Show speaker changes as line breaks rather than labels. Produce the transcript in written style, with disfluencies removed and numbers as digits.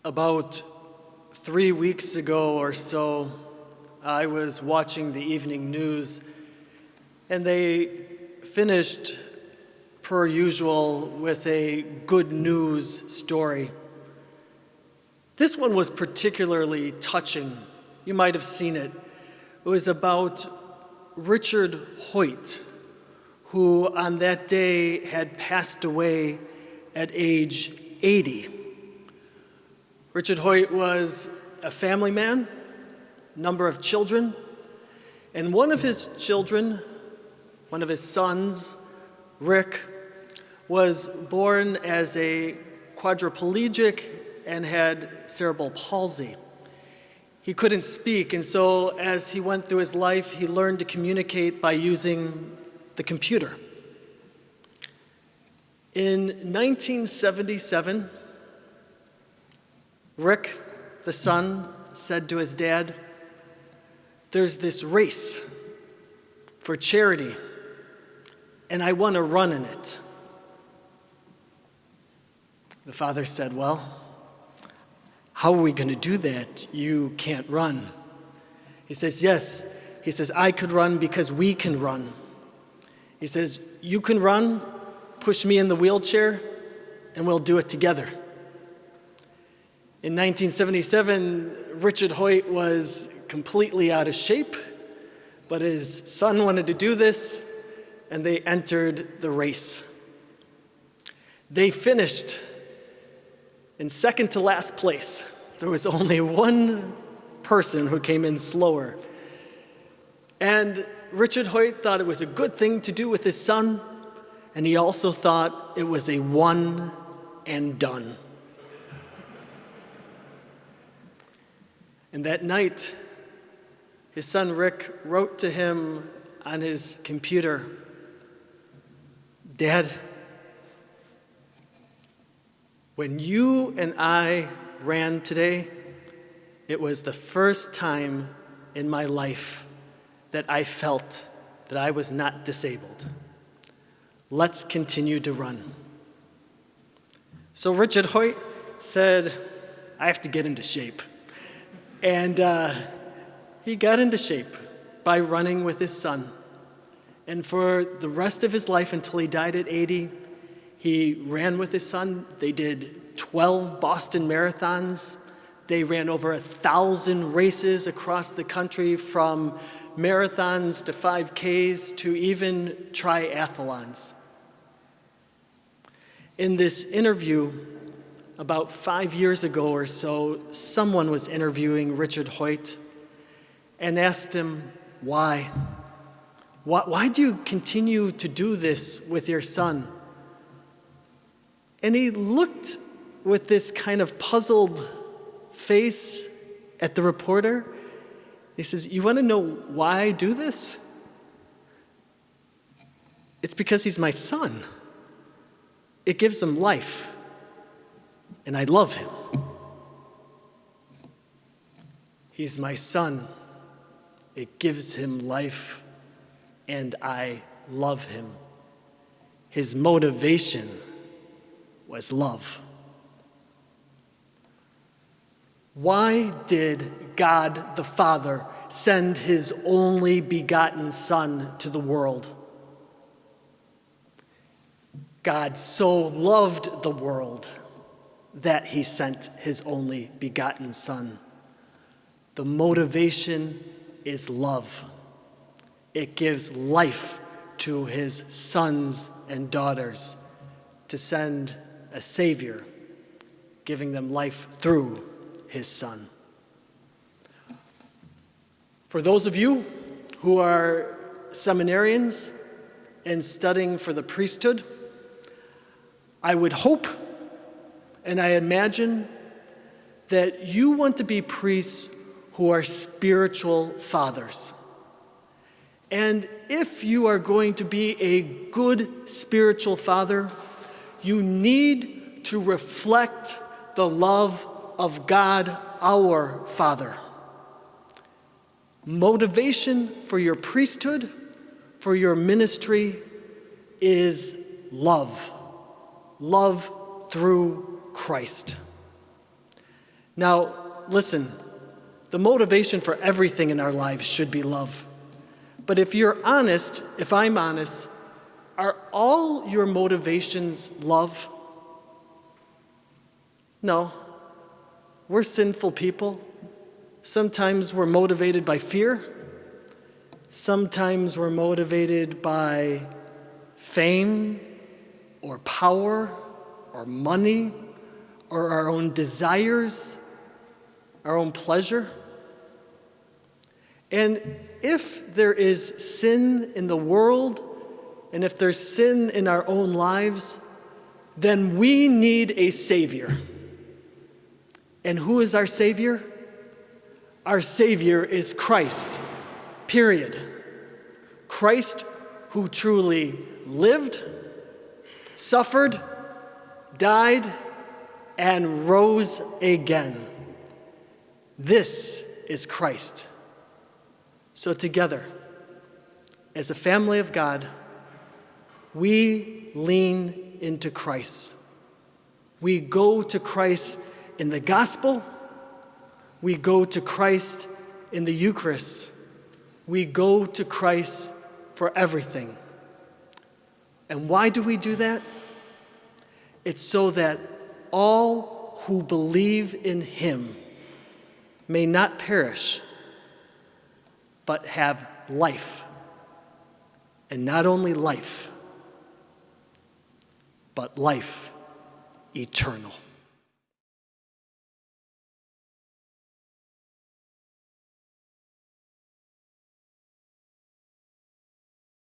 About 3 weeks ago or so, I was watching the evening news, and they finished, per usual, with a good news story. This one was particularly touching. You might have seen it. It was about Richard Hoyt, who on that day had passed away at age 80. Richard Hoyt was a family man, number of children, and one of his children, one of his sons, Rick, was born as a quadriplegic and had cerebral palsy. He couldn't speak, and so as he went through his life, he learned to communicate by using the computer. In 1977, Rick, the son, said to his dad, "There's this race for charity, and I want to run in it." The father said, "Well, how are we going to do that? You can't run." He says, "Yes." He says, "I could run because we can run." He says, "You can run, push me in the wheelchair, and we'll do it together." In 1977, Richard Hoyt was completely out of shape, but his son wanted to do this, and they entered the race. They finished in second to last place. There was only one person who came in slower. And Richard Hoyt thought it was a good thing to do with his son, and he also thought it was a one and done. And that night, his son Rick wrote to him on his computer, "Dad, when you and I ran today, it was the first time in my life that I felt that I was not disabled. Let's continue to run." So Richard Hoyt said, "I have to get into shape." And he got into shape by running with his son. And for the rest of his life until he died at 80, he ran with his son. They did 12 Boston marathons. They ran over 1,000 races across the country, from marathons to 5Ks to even triathlons. In this interview, about 5 years ago or so, someone was interviewing Richard Hoyt and asked him, why? Why do you continue to do this with your son? And he looked with this kind of puzzled face at the reporter. He says, "You want to know why I do this? It's because he's my son. It gives him life. And I love him. He's my son. It gives him life, and I love him." His motivation was love. Why did God the Father send his only begotten Son to the world? God so loved the world that he sent his only begotten Son. The motivation is love. It gives life to his sons and daughters to send a Savior, giving them life through his Son. For those of you who are seminarians and studying for the priesthood, I would hope and I imagine that you want to be priests who are spiritual fathers. And if you are going to be a good spiritual father, you need to reflect the love of God, our Father. Motivation for your priesthood, for your ministry, is love. Love through Christ. Now, listen, the motivation for everything in our lives should be love. But if I'm honest, are all your motivations love? No. We're sinful people. Sometimes we're motivated by fear. Sometimes we're motivated by fame or power or money or our own desires, our own pleasure. And if there is sin in the world, and if there's sin in our own lives, then we need a Savior. And who is our Savior? Our Savior is Christ, period. Christ who truly lived, suffered, died, and rose again. This is Christ. So together, as a family of God, we lean into Christ. We go to Christ in the gospel. We go to Christ in the Eucharist. We go to Christ for everything. And why do we do that? It's so that all who believe in him may not perish, but have life. And not only life, but life eternal.